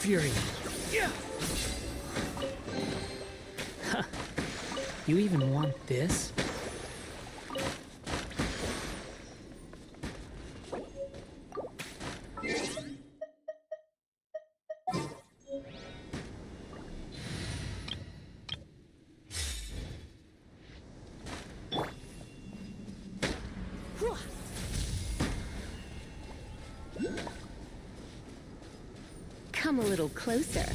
fury. Huh. You even want this? Come a little closer.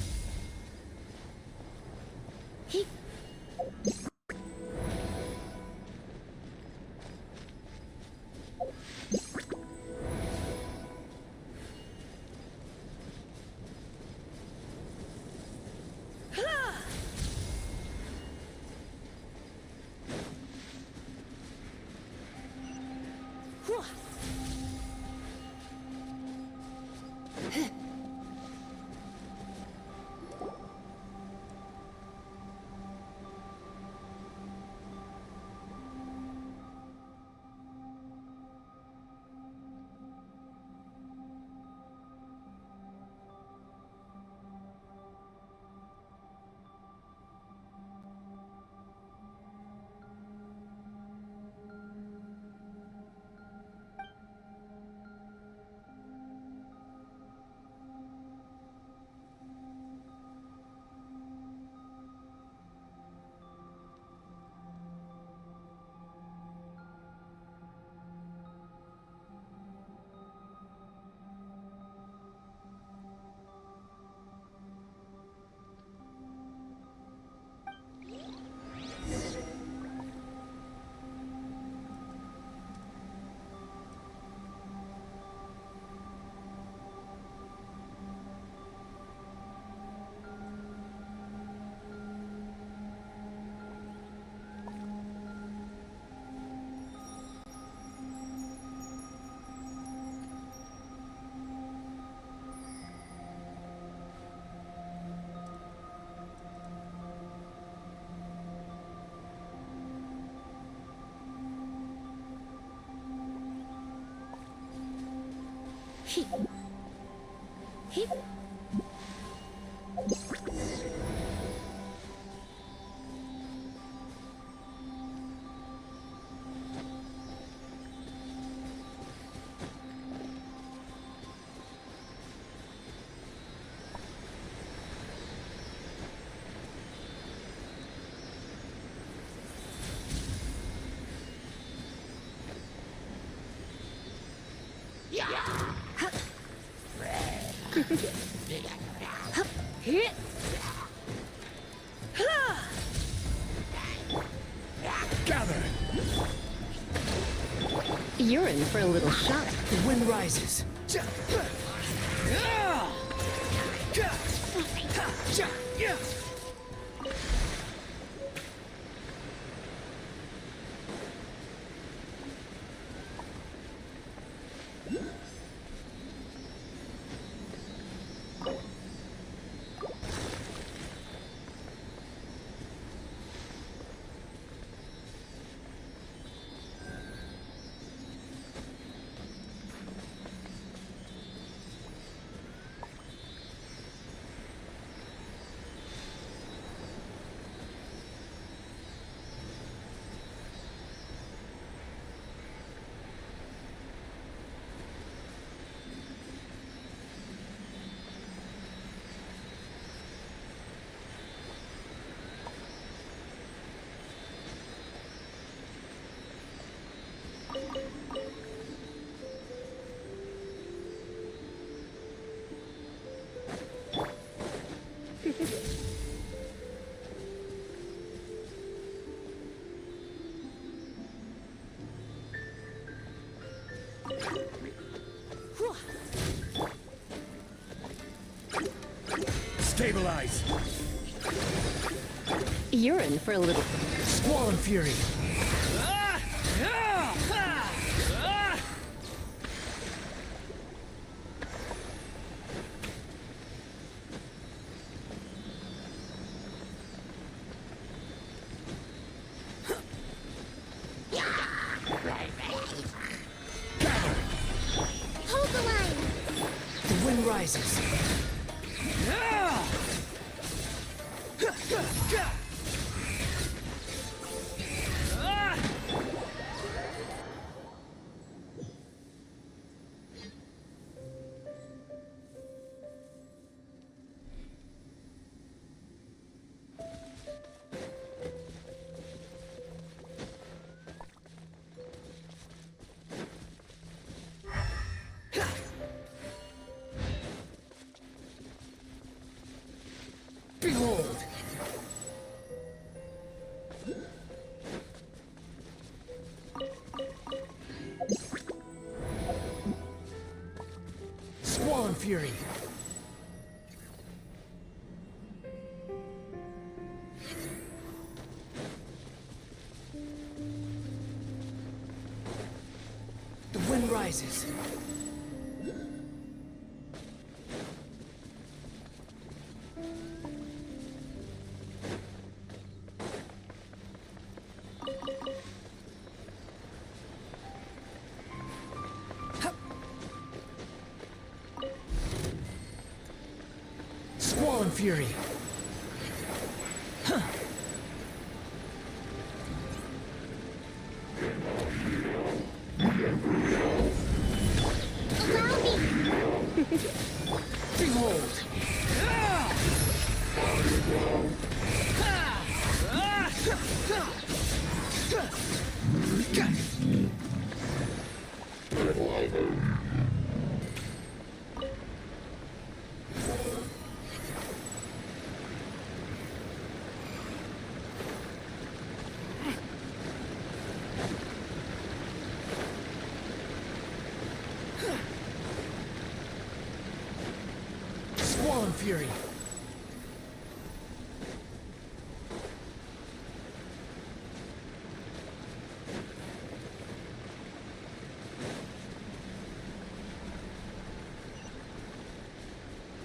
Gather! You're in for a little shock. The wind rises. Stabilize! You're in for a little... Squall and fury! Hold the line! The wind rises. Behold! Squall Fury! The wind rises. Squall and Fury. Allow me! Behold! Squall and Fury.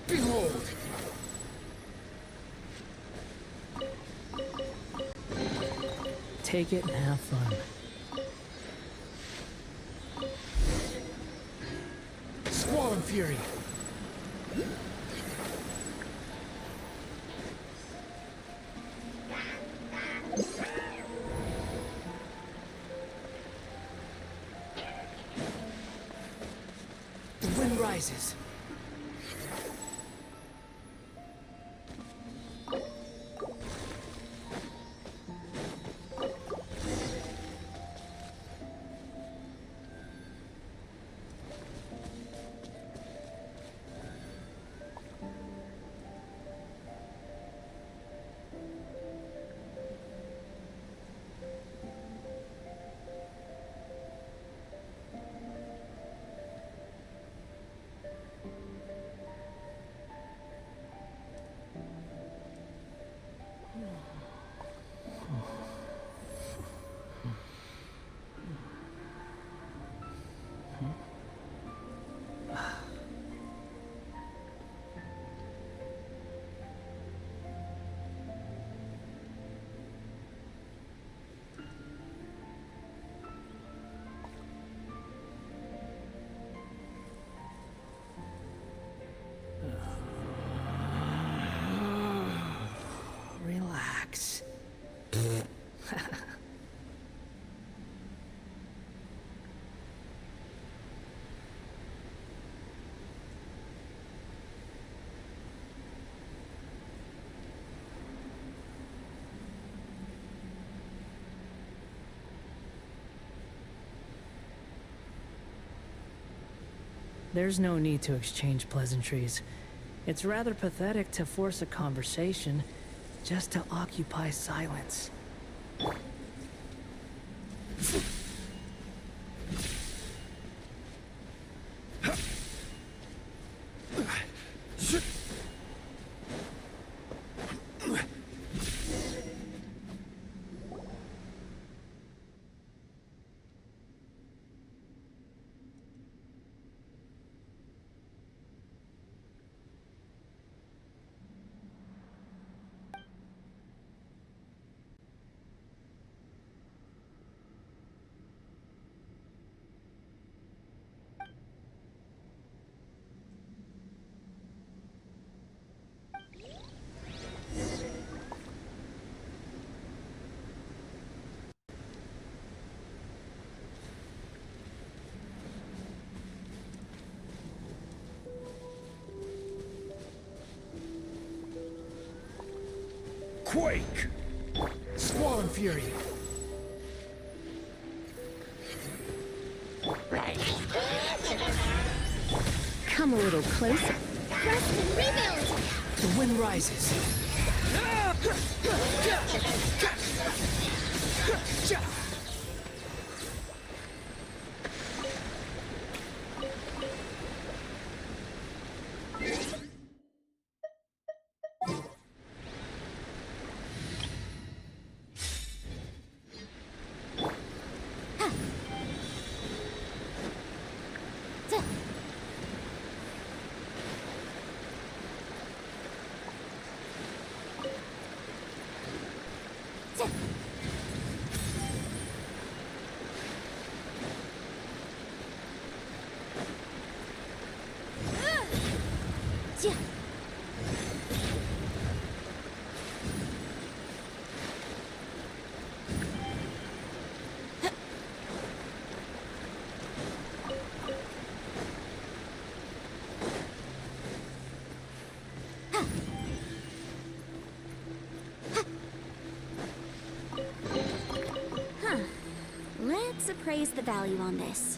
Behold! Take it and have fun. Squall and Fury. The wind rises. Relax. There's no need to exchange pleasantries. It's rather pathetic to force a conversation just to occupy silence. Quake! Squall and Fury. Come a little closer. The wind rises. Let's appraise the value on this.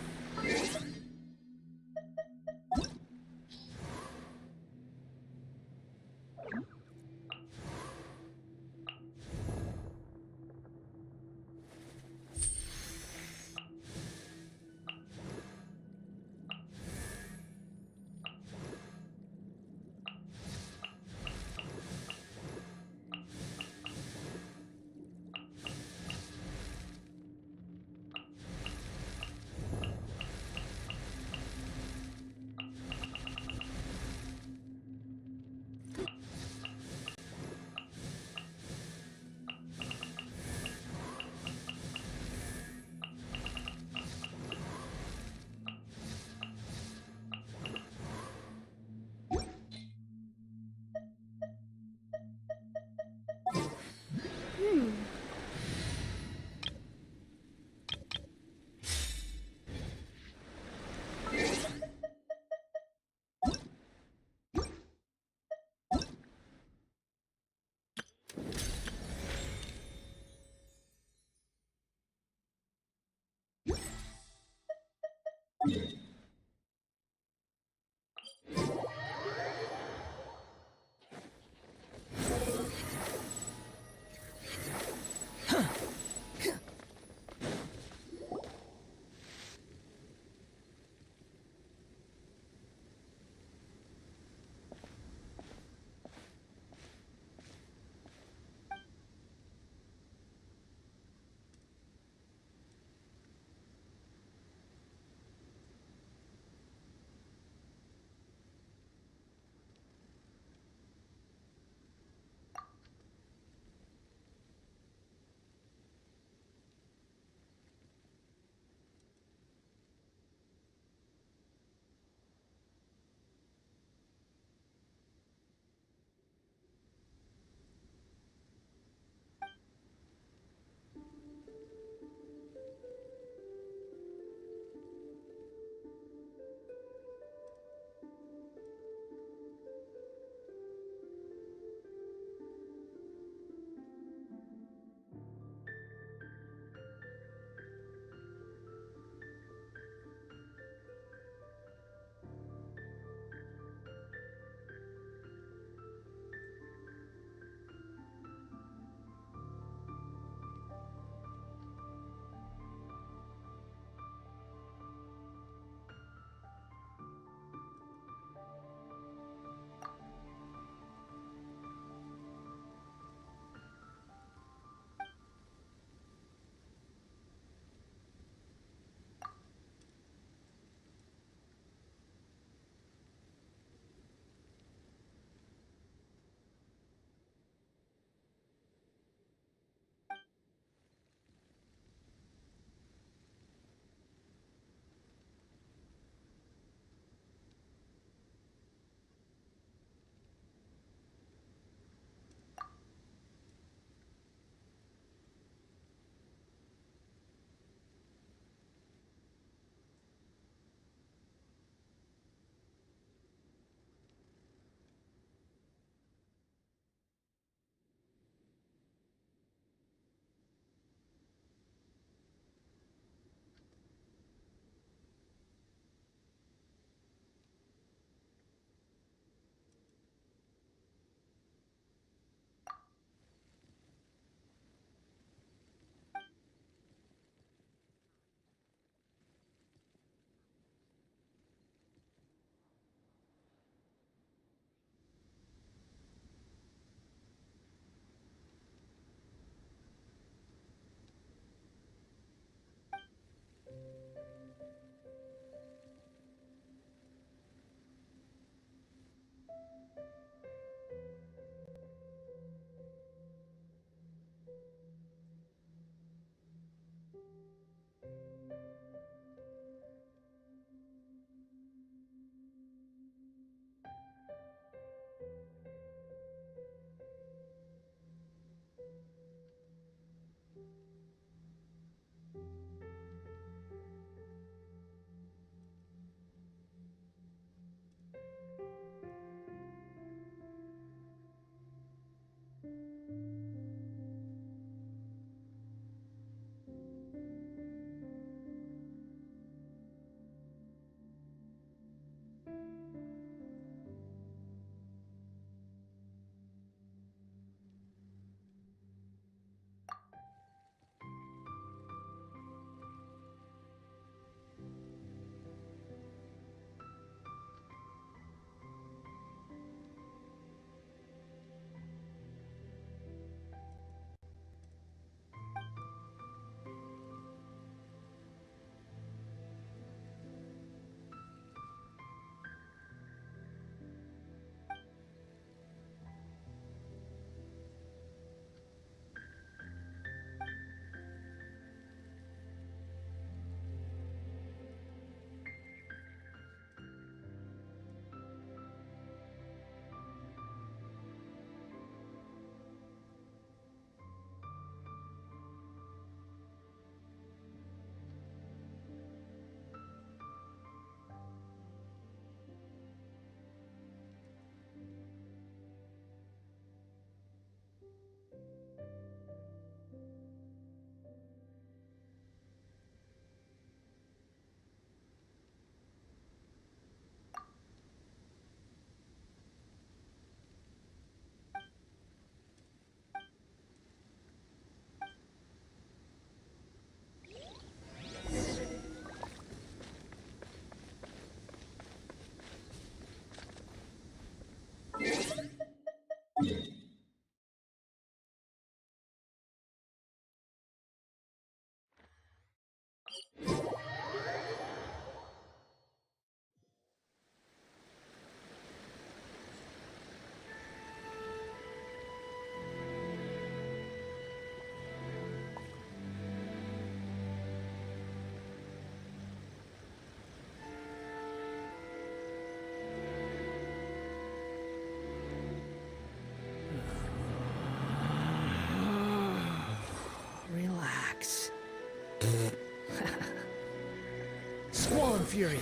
Squall and Fury.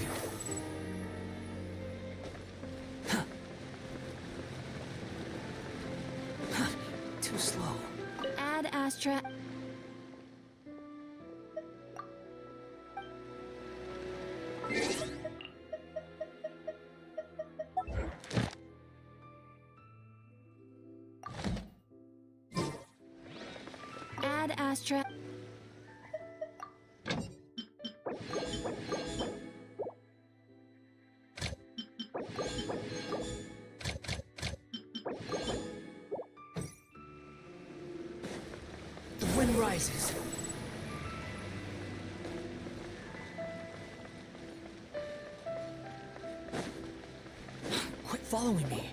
Too slow. Ad Astra. Ad Astra. The wind rises. Quit following me.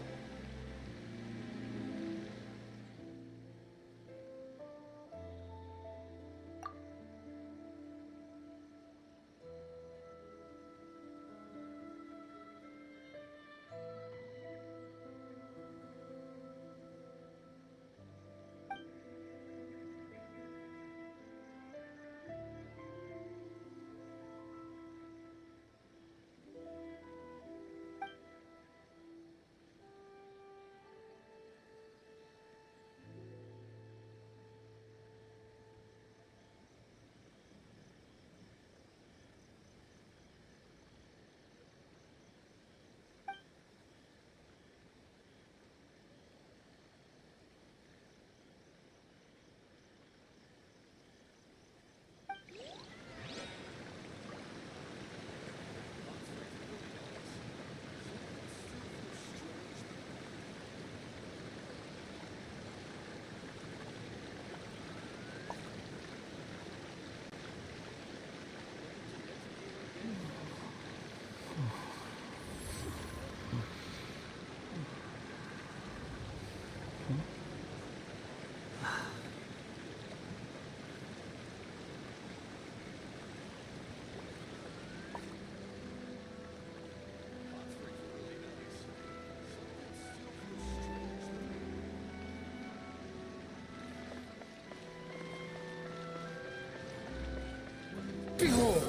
Behold!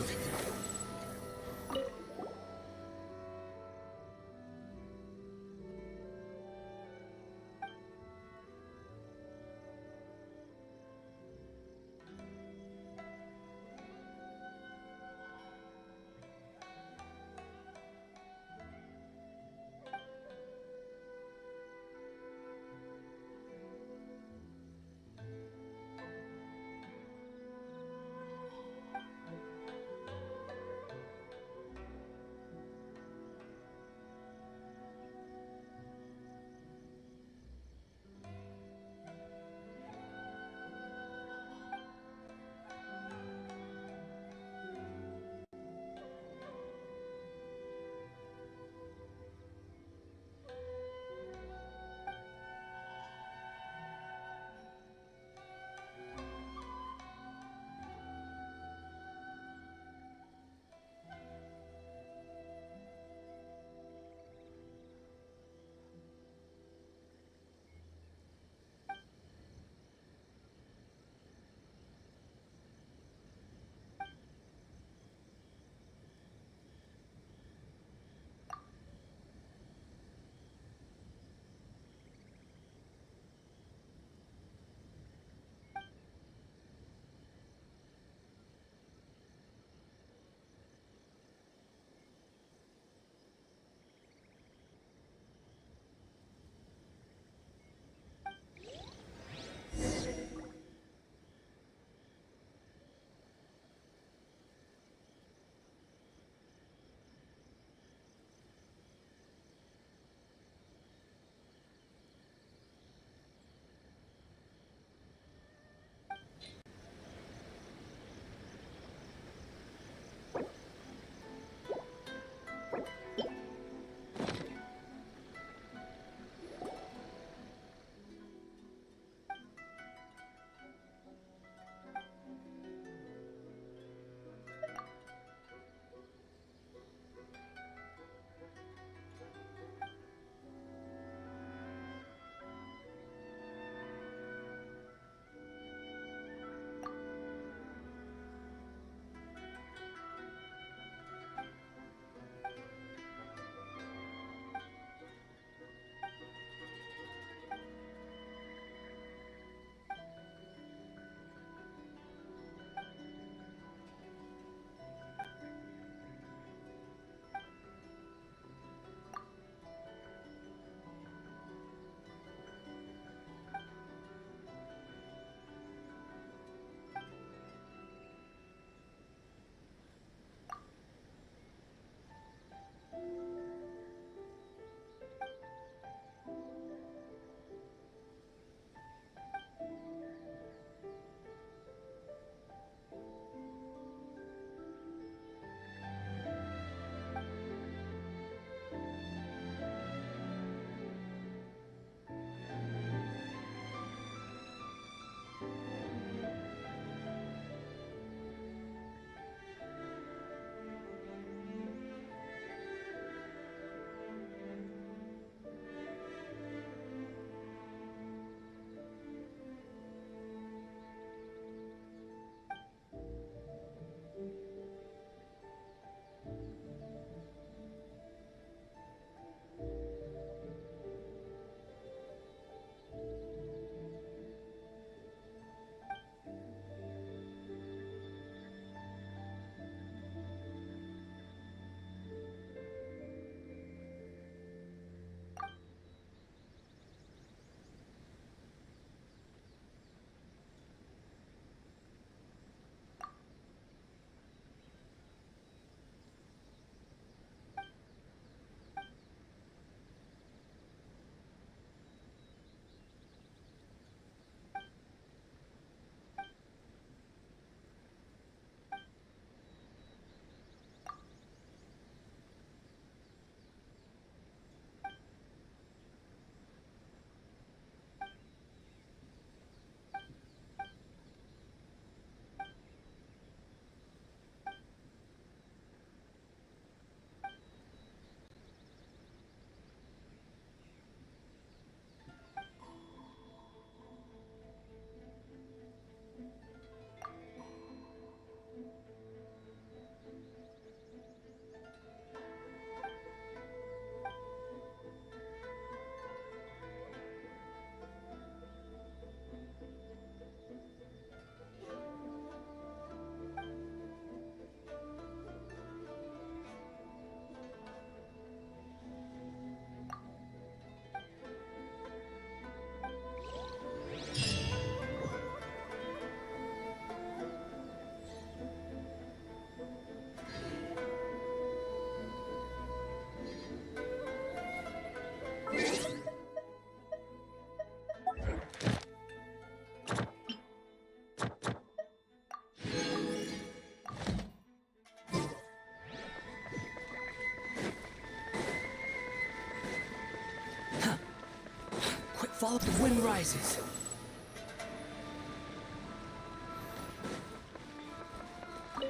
follow. The wind rises.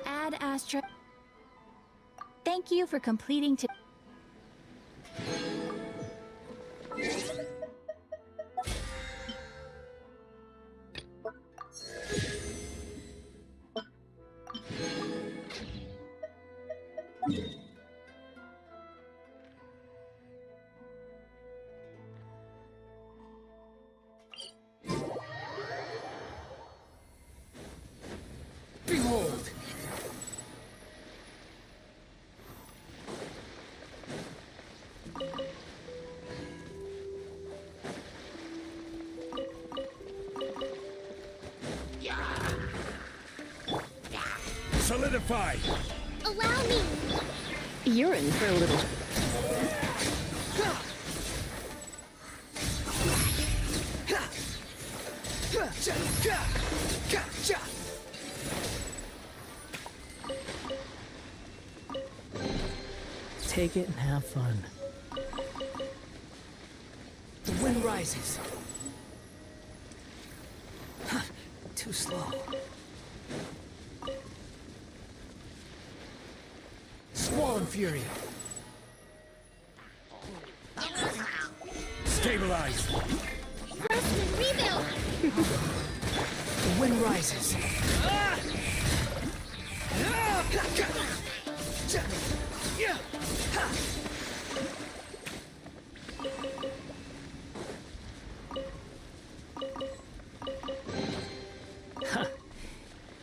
Ad Astra. Thank you for completing to. Behold! Solidify! Allow me. You're in for a little... Take it and have fun. The wind rises. Too slow. Squall fury. Stabilize! Grossman, rebuild. The wind rises.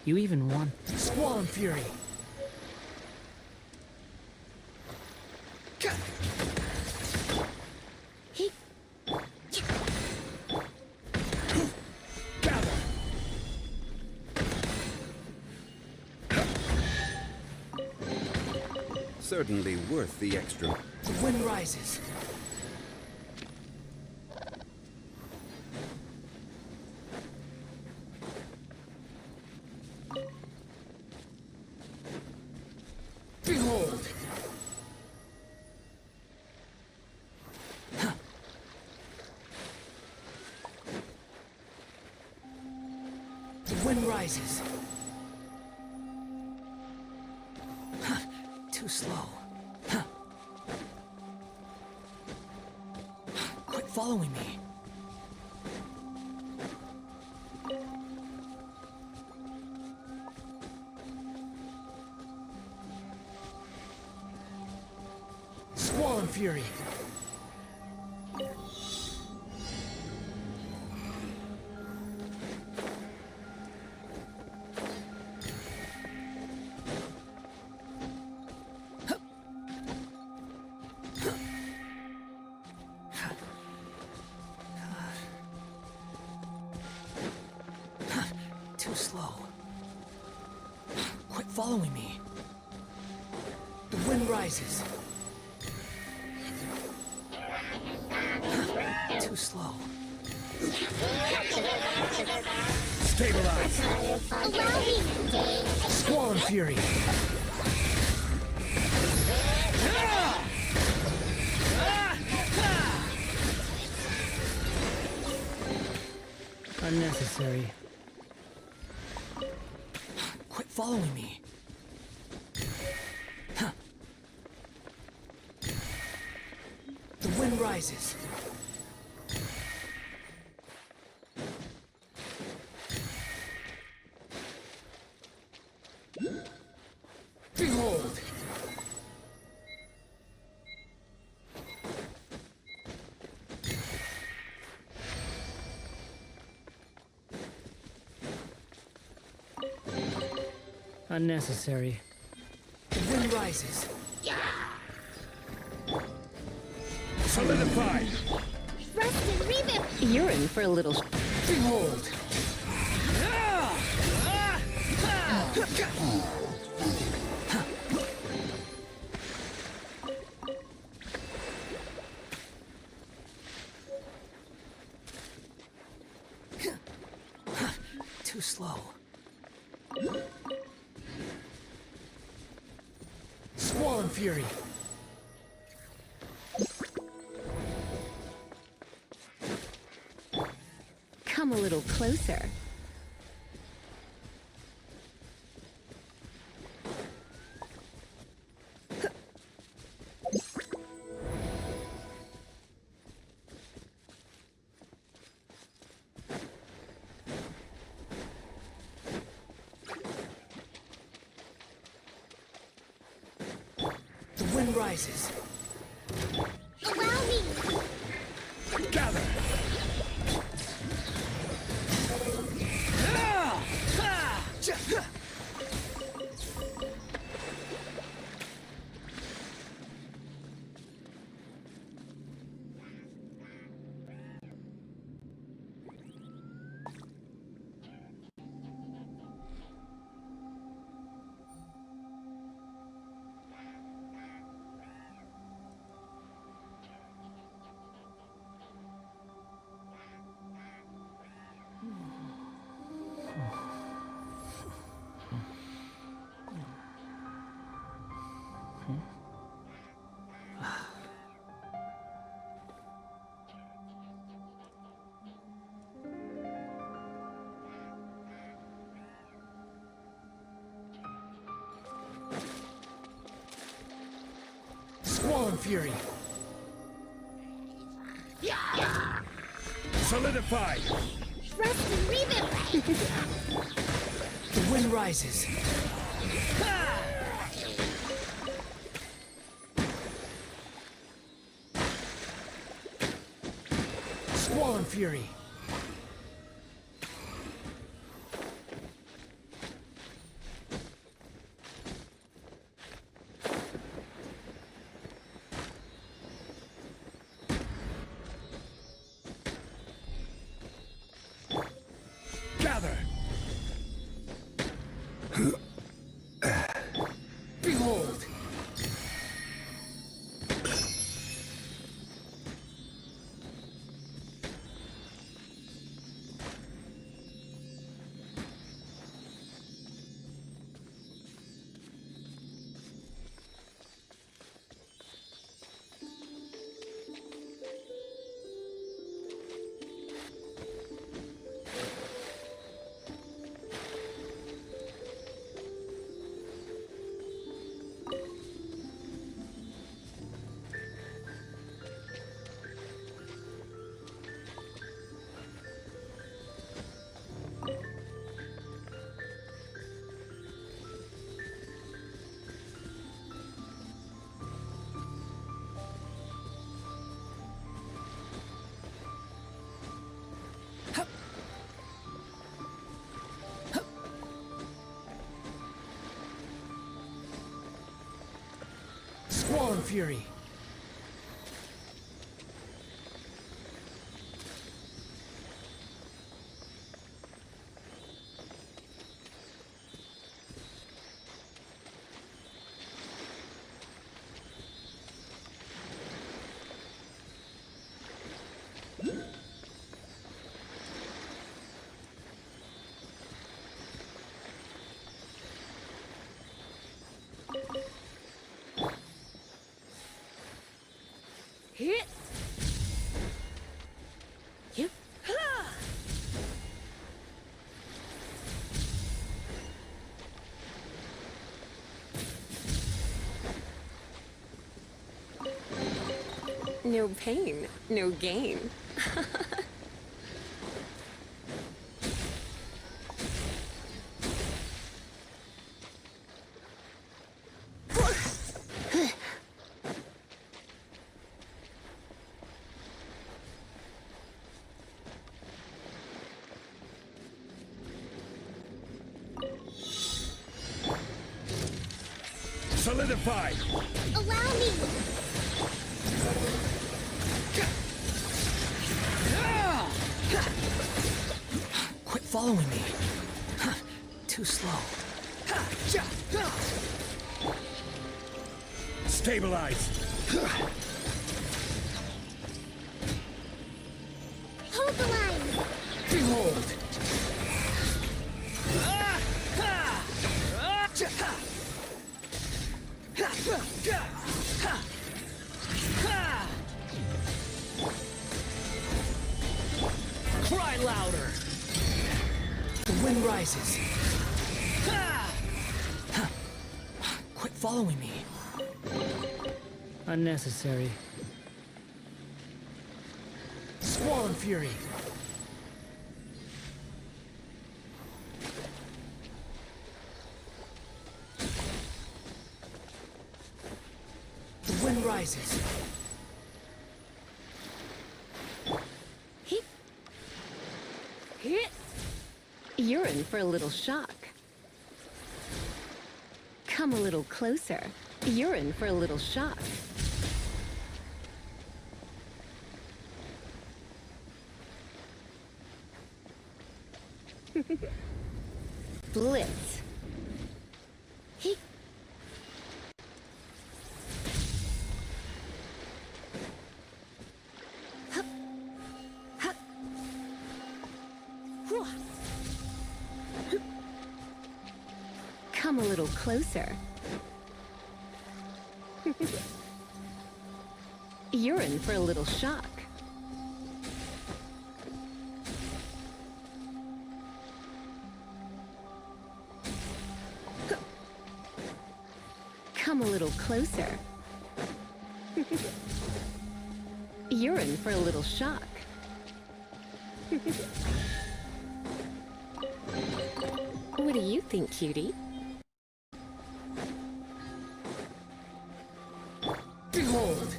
You even won. Squall and fury. He. Gather. Certainly worth the extra. The wind rises. Behold! The wind rises. Too slow. Quit following me. Squall and fury. Too slow. Quit following me. The wind rises. Too slow. Stabilize! Allow me. Squall and fury. Unnecessary. Quit following me. The wind rises. Behold! Unnecessary. The wind rises. Solidify! Rest and rebuild. You're in for a little... Behold! Too slow. Squall and fury. come a little closer. The wind rises. Allow me! Gather! Squall and Fury. Solidify! Rest and rebuild! The wind rises. Squall and Fury. Gather! Behold! Squall and Fury. Hit. Yep. No pain, no gain. Solidify! Allow me! Quit following me. Too slow. Stabilize! Hold the line! Behold! Cry louder! rises. Ah! Huh. Quit following me. Unnecessary. Squall Fury. The wind rises. You're in for a little shock. Come a little closer. You're in for a little shock. Blitz. Come a little closer. You're in for a little shock. Come a little closer. You're in for a little shock. What do you think, cutie? Behold!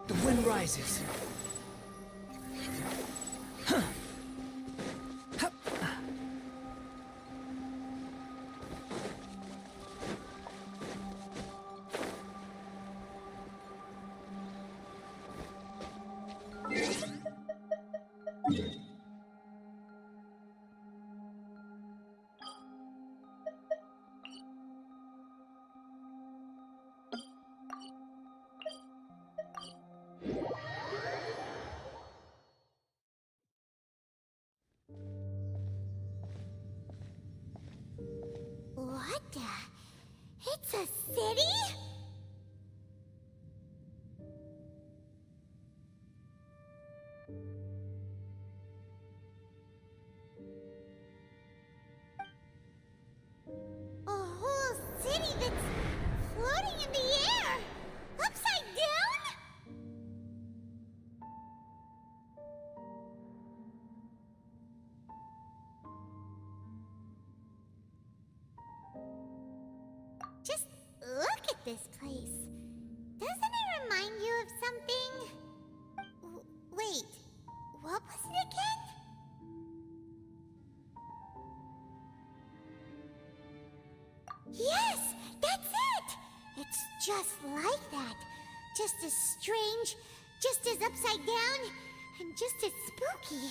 The wind rises. What the? It's a city? A whole city that's floating in the air? Upside down? Just look at this place. Doesn't it remind you of something? Wait, what was it again? Yes, that's it! It's just like that. Just as strange, just as upside down, and just as spooky.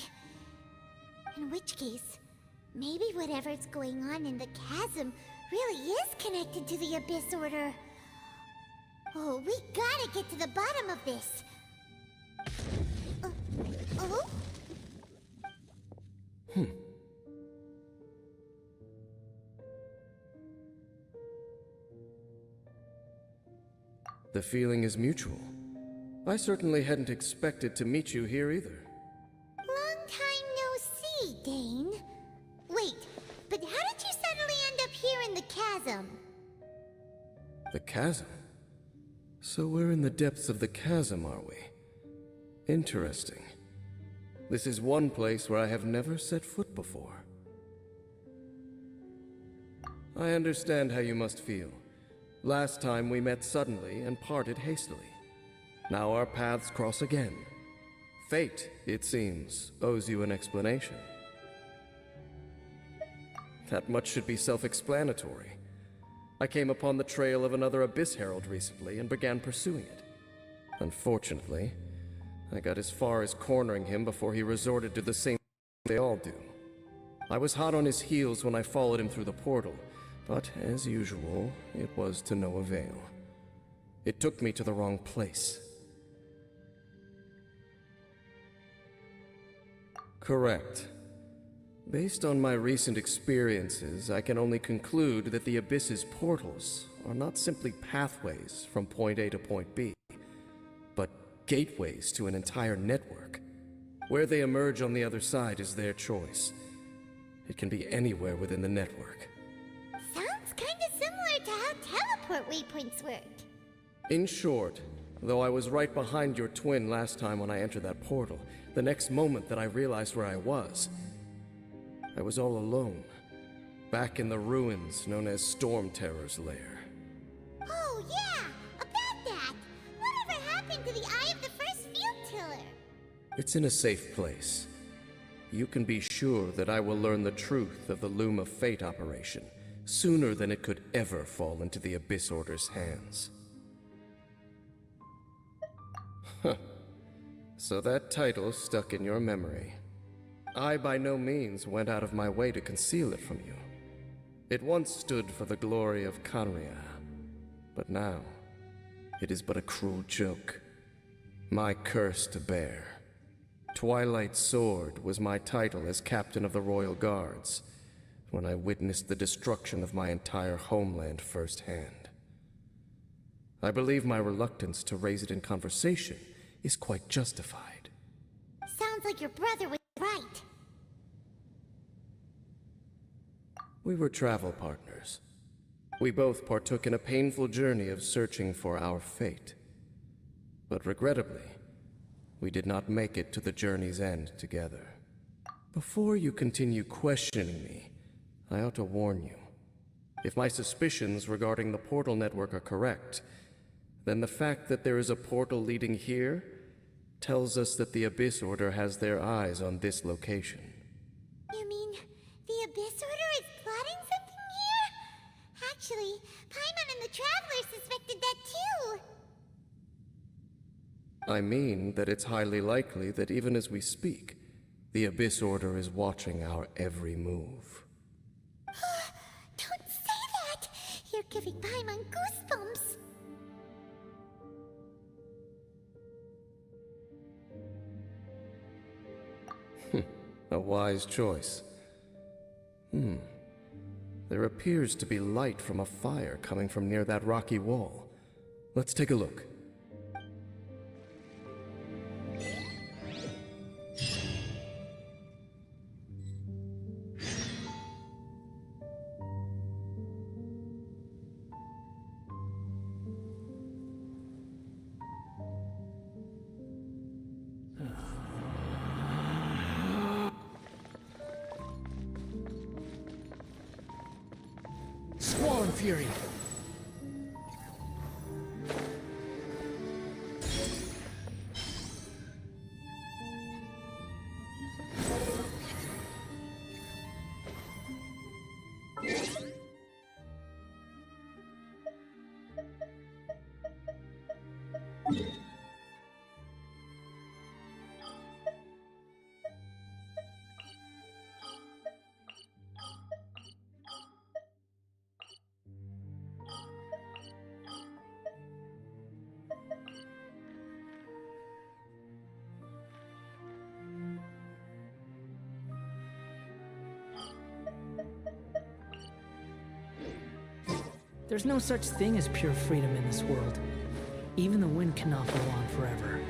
In which case, maybe whatever's going on in the chasm really is connected to the Abyss Order. Oh, we gotta get to the bottom of this. Oh? The feeling is mutual. I certainly hadn't expected to meet you here either. Long time no see, Dane. Wait, but how did you suddenly end up here in the chasm? The chasm? So we're in the depths of the chasm, are we? Interesting. This is one place where I have never set foot before. I understand how you must feel. Last time we met suddenly and parted hastily. Now our paths cross again. Fate, it seems, owes you an explanation. That much should be self-explanatory. I came upon the trail of another Abyss Herald recently and began pursuing it. Unfortunately, I got as far as cornering him before he resorted to the same they all do. I was hot on his heels when I followed him through the portal, but as usual, it was to no avail. It took me to the wrong place. Correct. Based on my recent experiences, I can only conclude that the Abyss's portals are not simply pathways from point A to point B. gateways to an entire network. Where they emerge on the other side is their choice. It can be anywhere within the network. Sounds kinda similar to how teleport waypoints worked. In short, though I was right behind your twin last time when I entered that portal, the next moment that I realized where I was all alone, back in the ruins known as Storm Terror's lair. Oh yeah, about that! Whatever happened to the Eye of the First Field Tiller? It's in a safe place. You can be sure that I will learn the truth of the Loom of Fate operation sooner than it could ever fall into the Abyss Order's hands. Huh. So that title stuck in your memory. I by no means went out of my way to conceal it from you. It once stood for the glory of Kanria, but now it is but a cruel joke. My curse to bear. Twilight Sword was my title as captain of the Royal Guards when I witnessed the destruction of my entire homeland firsthand. I believe my reluctance to raise it in conversation is quite justified. Sounds like your brother was right. We were travel partners. We both partook in a painful journey of searching for our fate. But regrettably, we did not make it to the journey's end together. Before you continue questioning me, I ought to warn you. If my suspicions regarding the portal network are correct, then the fact that there is a portal leading here tells us that the Abyss Order has their eyes on this location. You mean the Abyss Order is plotting something here? Actually, Paimon and the Traveler suspected that too. I mean that it's highly likely that even as we speak, the Abyss Order is watching our every move. Don't say that! You're giving Paimon goosebumps. A wise choice. There appears to be light from a fire coming from near that rocky wall. Let's take a look. Squall and Fury. There's no such thing as pure freedom in this world. Even the wind cannot go on forever.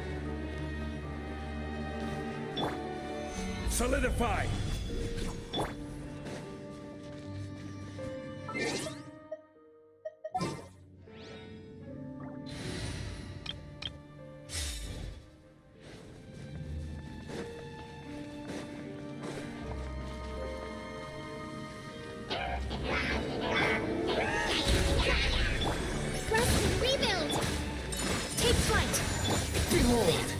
Solidify! Thrust and rebuild! Take flight! Behold!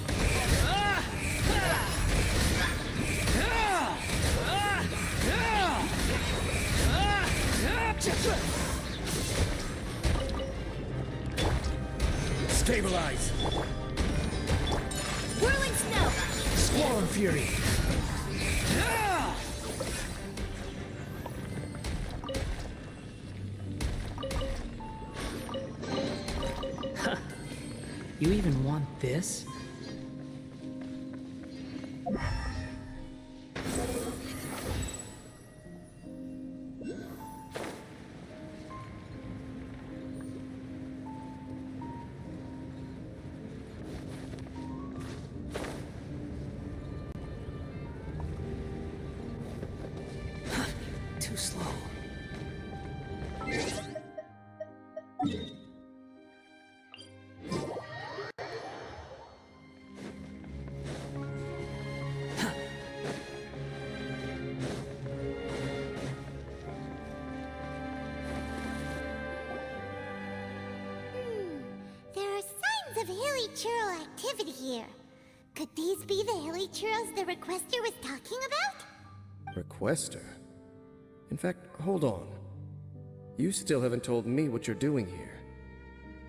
Stabilize! Whirling snow! Squall and Fury. You even want this? too slow. There are signs of hilly churl activity here. Could these be the hilly churls the requester was talking about? Requester? In fact, hold on. You still haven't told me what you're doing here.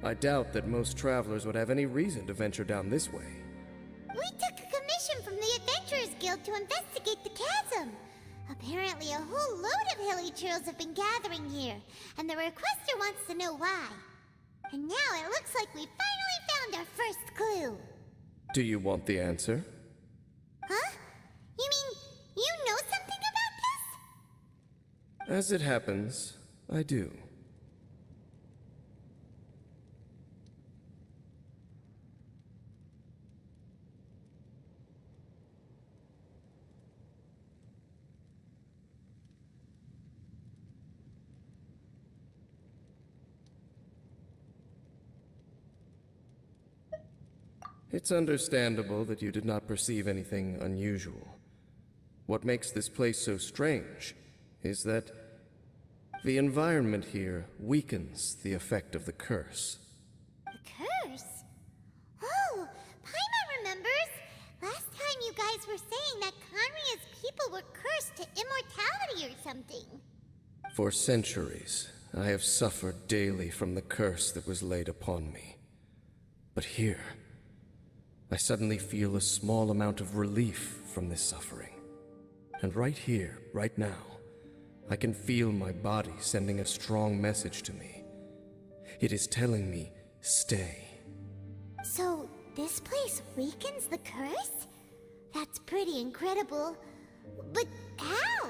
I doubt that most travelers would have any reason to venture down this way. We took a commission from the Adventurers Guild to investigate the chasm. Apparently a whole load of hilly churls have been gathering here, and the requester wants to know why. And now it looks like we finally found our first clue. Do you want the answer? Huh? You mean you know something about this? As it happens, I do. It's understandable that you did not perceive anything unusual. What makes this place so strange is that the environment here weakens the effect of the curse. The curse? Oh, Paimon remembers! Last time you guys were saying that Kanria's people were cursed to immortality or something. For centuries, I have suffered daily from the curse that was laid upon me. But here, I suddenly feel a small amount of relief from this suffering. And right here, right now, I can feel my body sending a strong message to me. It is telling me, stay. So, this place weakens the curse? That's pretty incredible. But how?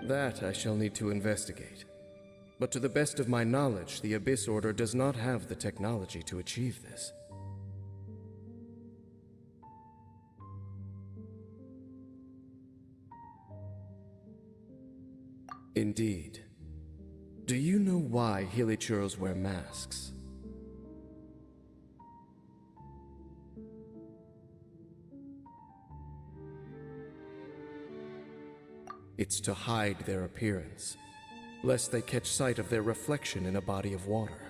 That I shall need to investigate. But to the best of my knowledge, the Abyss Order does not have the technology to achieve this. Indeed. Do you know why Hilichurls wear masks? It's to hide their appearance, lest they catch sight of their reflection in a body of water.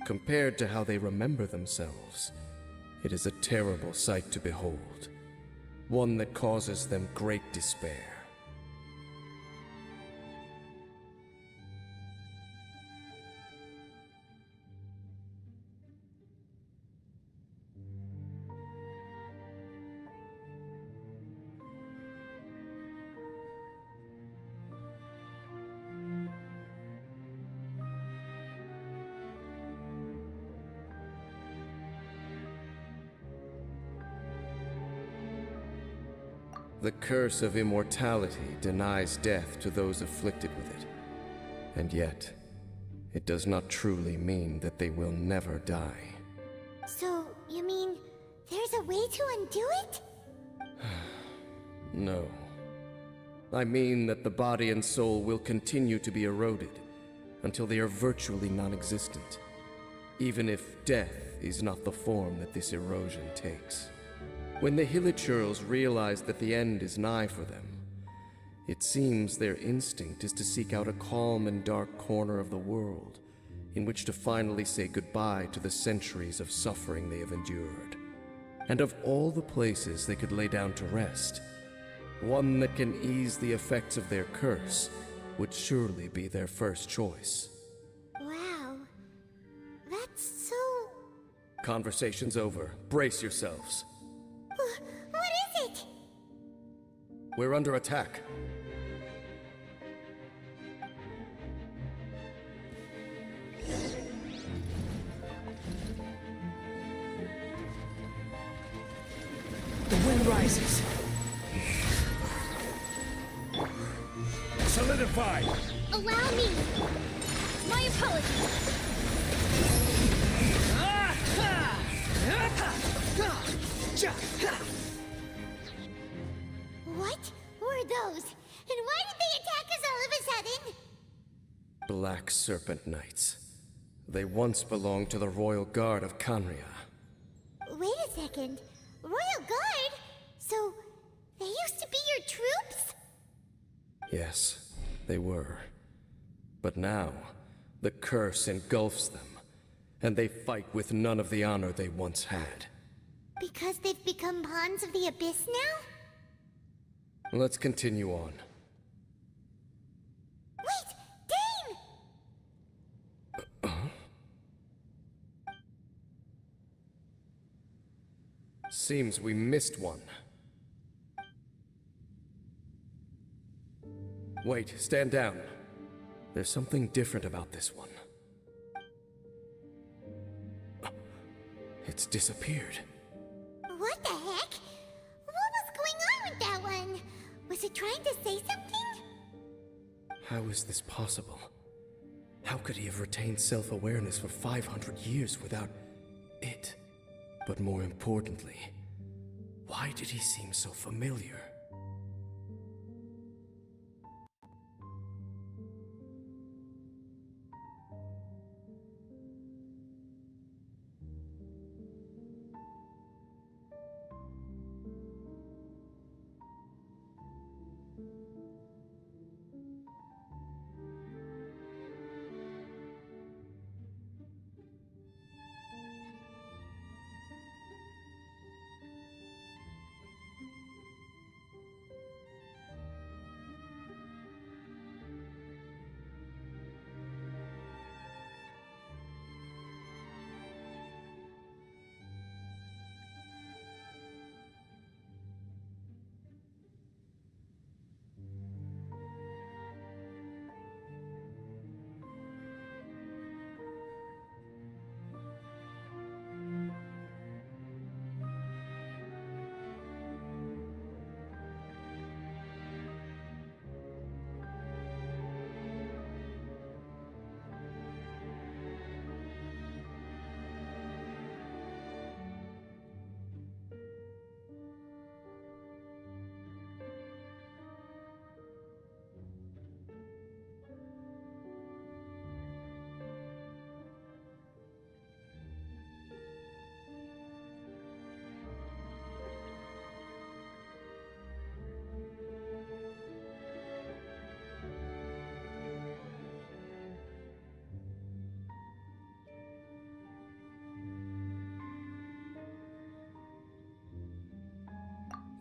Compared to how they remember themselves, it is a terrible sight to behold, one that causes them great despair. The curse of immortality denies death to those afflicted with it. And yet, it does not truly mean that they will never die. So, you mean there's a way to undo it? No. I mean that the body and soul will continue to be eroded until they are virtually non-existent, even if death is not the form that this erosion takes. When the Hilichurls realize that the end is nigh for them, it seems their instinct is to seek out a calm and dark corner of the world in which to finally say goodbye to the centuries of suffering they have endured. And of all the places they could lay down to rest, one that can ease the effects of their curse would surely be their first choice. Wow. That's so... Conversation's over. Brace yourselves. What is it? We're under attack. The wind rises. Solidify! Allow me! My apologies! What were those? And why did they attack us Black Serpent Knights. They once belonged to the Royal Guard of Canria. Wait a second. Royal Guard? So, they used to be your troops? Yes, they were. But now, the curse engulfs them, and they fight with none of the honor they once had. Because they've become pawns of the Abyss now? Let's continue on. Wait! Dane! Seems we missed one. Wait, stand down. There's something different about this one. It's disappeared. What the heck? What was going on with that one? Was it trying to say something? How is this possible? How could he have retained self-awareness for 500 years without it? But more importantly, why did he seem so familiar?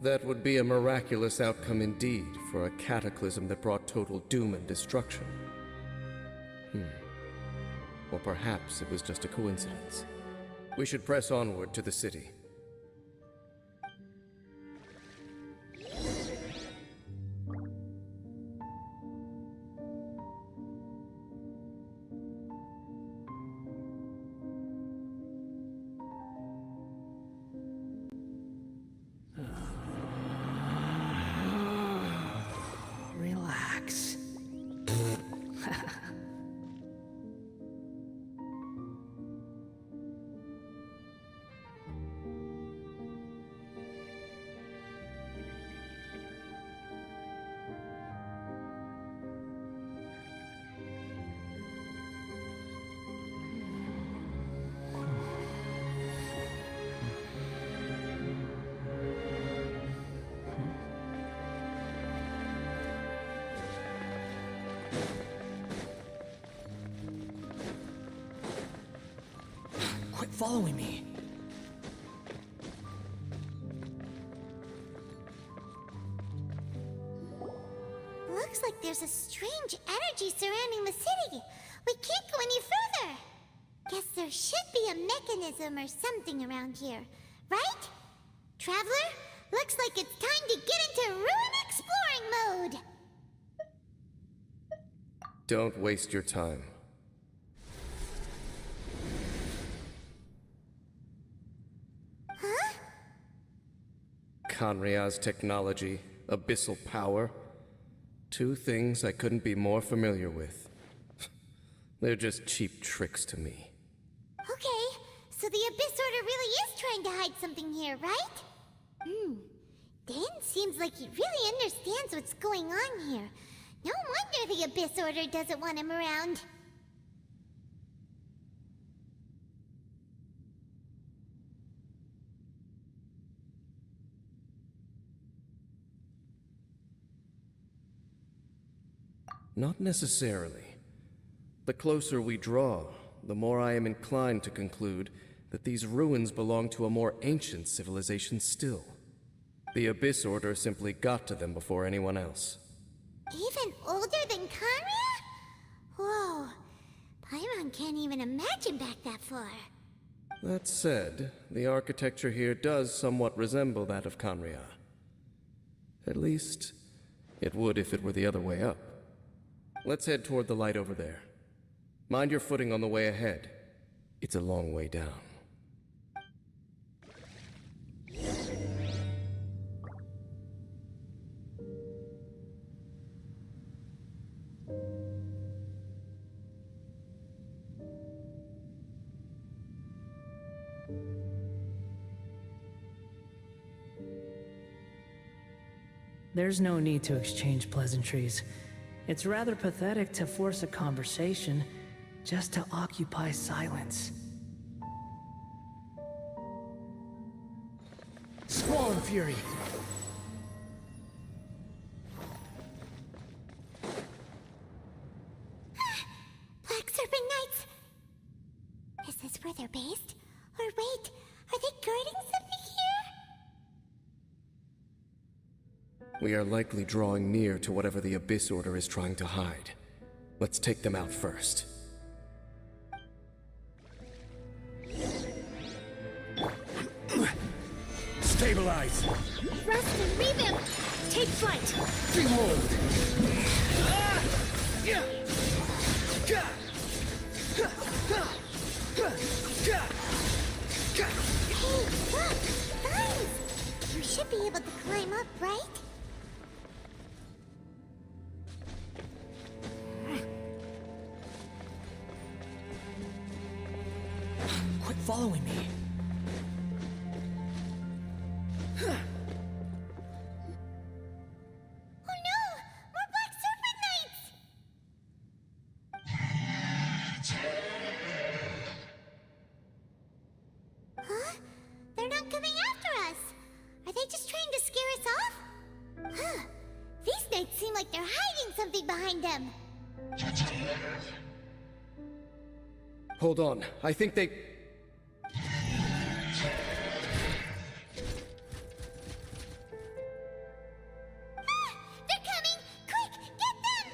That would be a miraculous outcome indeed for a cataclysm that brought total doom and destruction. Or perhaps it was just a coincidence. We should press onward to the city. Relax. Quit following me. Looks like there's a strange energy surrounding the city. We can't go any further. Guess there should be a mechanism or something around here, right? Traveler, looks like it's time to get into ruin exploring mode. Don't waste your time. Huh? Canria's technology, abyssal power. Two things I couldn't be more familiar with. They're just cheap tricks to me. Okay, so the Abyss Order really is trying to hide something here, right? Dan seems like he really understands what's going on here. No wonder wonder the Abyss Order doesn't want him around. Not necessarily. The closer we draw, the more I am inclined to conclude that these ruins belong to a more ancient civilization still. The Abyss Order simply got to them before anyone else. Even older than Kanria? Whoa. Paimon can't even imagine back that far. That said, the architecture here does somewhat resemble that of Kanria. At least, it would if it were the other way up. Let's head toward the light over there. Mind your footing on the way ahead. It's a long way down. There's no need to exchange pleasantries. It's rather pathetic to force a conversation just to occupy silence. Spawn Fury. Black Serpent Knights! Is this where they're based? Or wait, are they guarding something here? We are likely drawing near to whatever the Abyss Order is trying to hide. Let's take them out first. Stabilize! Rustin, revamp! Take flight! Behold! Hey, look! Vines! You should be able to climb up, right? Quit following me. Oh no! More Black Serpent Knights! Huh? They're not coming after us! Are they just trying to scare us off? Huh. These knights seem like they're hiding something behind them. Hold on, I think they... Ah! They're coming! Quick, get them!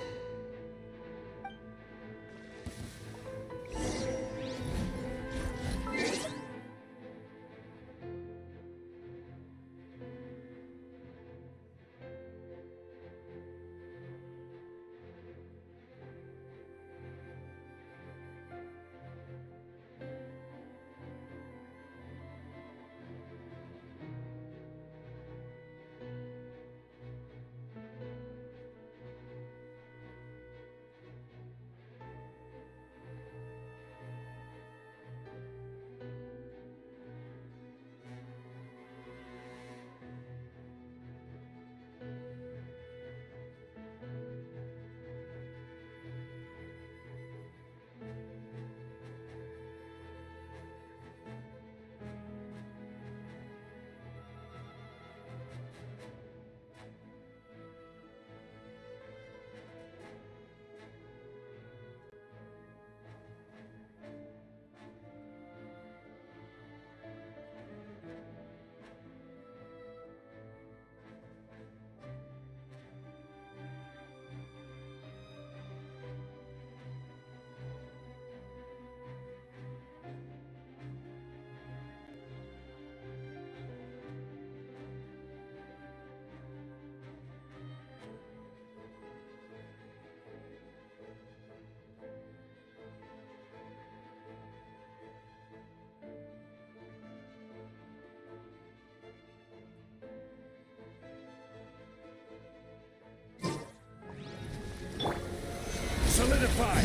Solidify!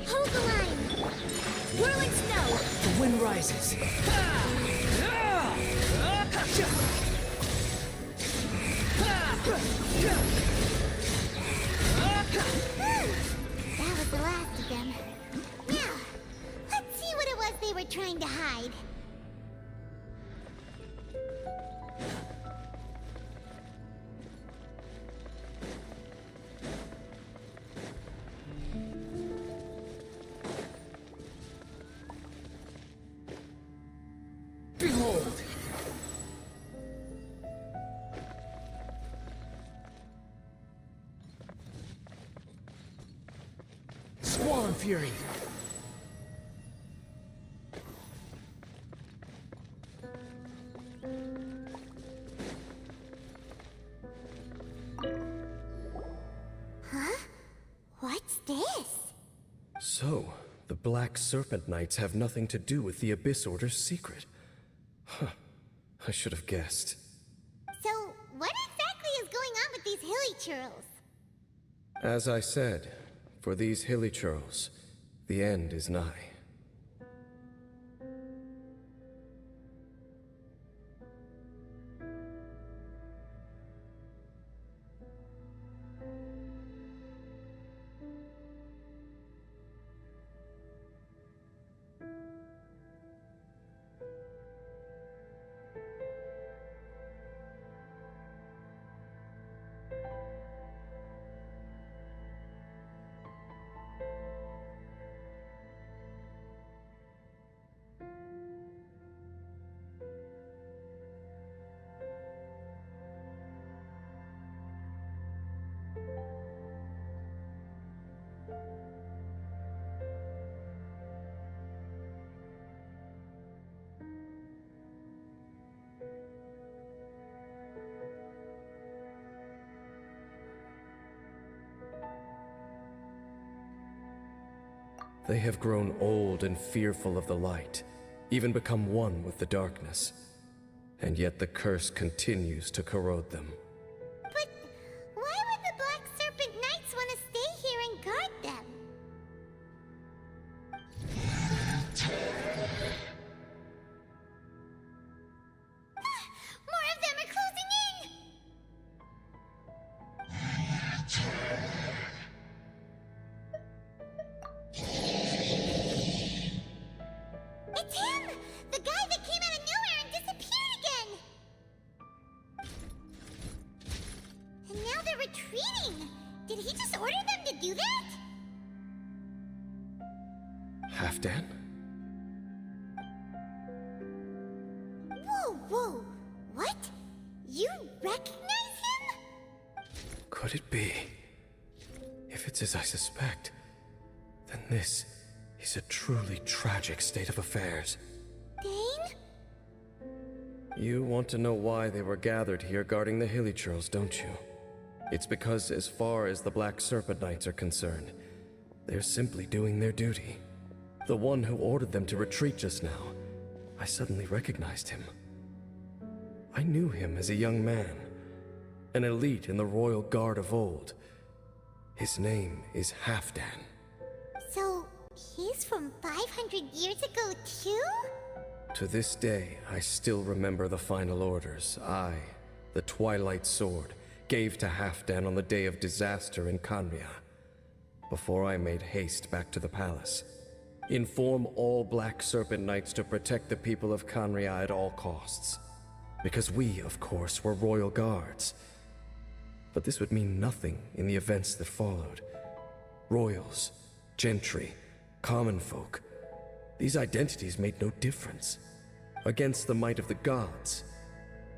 Hold the line! Whirling snow! The wind rises. Ah! trying to hide. Behold! Squall Fury! Huh? What's this? So, the Black Serpent Knights have nothing to do with the Abyss Order's secret. Huh. I should have guessed. So, what exactly is going on with these hilly churls? As I said, for these hilly churls, the end is nigh. They have grown old and fearful of the light, even become one with the darkness. And yet the curse continues to corrode them. But why would the Black Serpent Knights want to stay here and guard them? More of them are closing in! It's him! The guy that came out of nowhere and disappeared again! And now they're retreating! Did he just order them to do that? Halfdan? Whoa, whoa! What? You recognize him? Could it be? If it's as I suspect, then this is a truly tragic state of affairs. Dane? You want to know why they were gathered here guarding the hilly churls, don't you? It's because as far as the Black Serpent Knights are concerned, they're simply doing their duty. The one who ordered them to retreat just now, I suddenly recognized him. I knew him as a young man, an elite in the royal guard of old. His name is Halfdan. So, he's from 500 years ago too? To this day, I still remember the final orders I, the Twilight Sword, gave to Halfdan on the day of disaster in Khaenri'ah, before I made haste back to the palace. Inform all Black Serpent Knights to protect the people of Khaenri'ah at all costs. Because we, of course, were royal guards. But this would mean nothing in the events that followed. Royals, gentry, common folk, these identities made no difference. Against the might of the gods,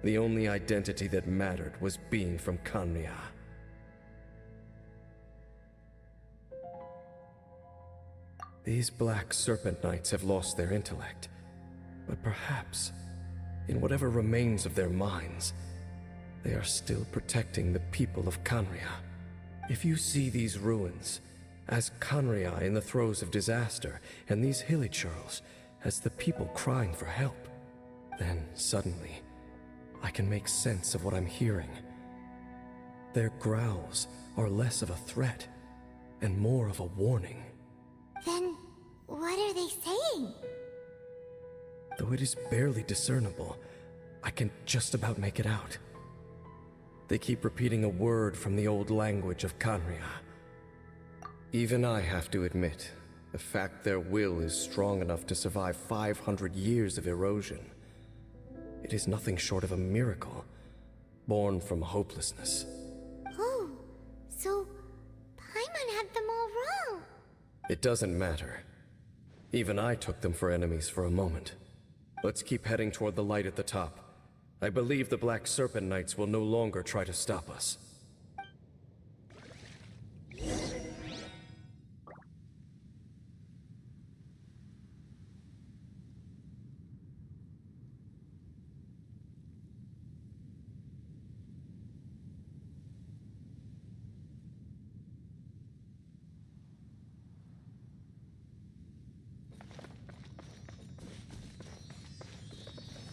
the only identity that mattered was being from Khaenri'ah. These Black Serpent Knights have lost their intellect, but perhaps, in whatever remains of their minds, they are still protecting the people of Khaenri'ah. If you see these ruins as Khaenri'ah in the throes of disaster, and these hilly churls as the people crying for help, then suddenly I can make sense of what I'm hearing. Their growls are less of a threat and more of a warning. Then, what are they saying? Though it is barely discernible, I can just about make it out. They keep repeating a word from the old language of Khaenri'ah. Even I have to admit, The fact their will is strong enough to survive 500 years of erosion. It is nothing short of a miracle, born from hopelessness. Oh, so Paimon had them all wrong. It doesn't matter. Even I took them for enemies for a moment. Let's keep heading toward the light at the top. I believe the Black Serpent Knights will no longer try to stop us.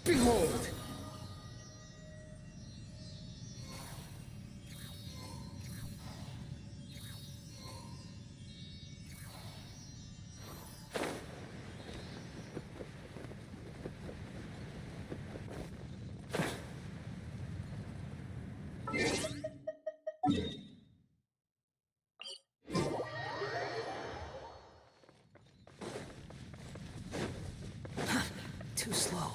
Behold! Too slow.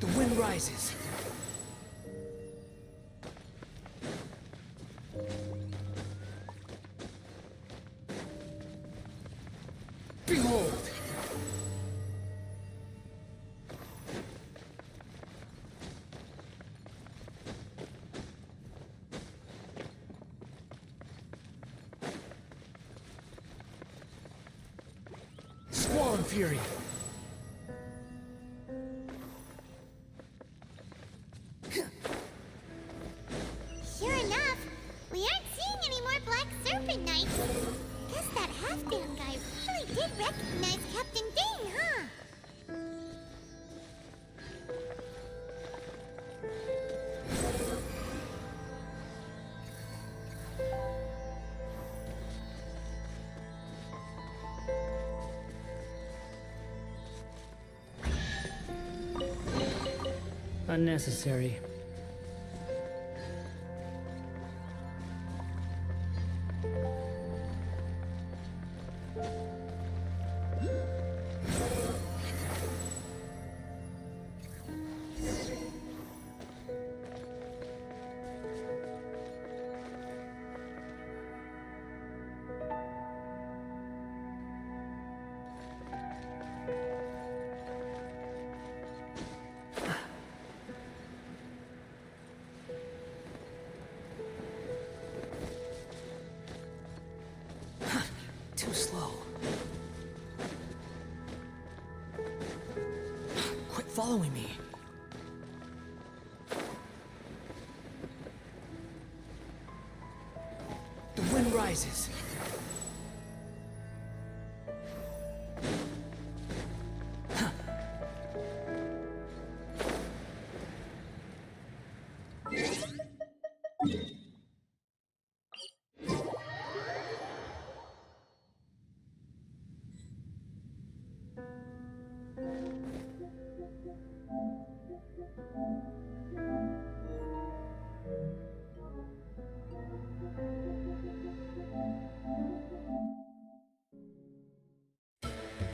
The wind rises. Behold! Squall Fury! Sure enough, we aren't seeing any more Black Serpent Knights. Guess that half-band guy really did recognize Captain Dane, huh? Unnecessary. Too slow. Quit following me. The wind rises.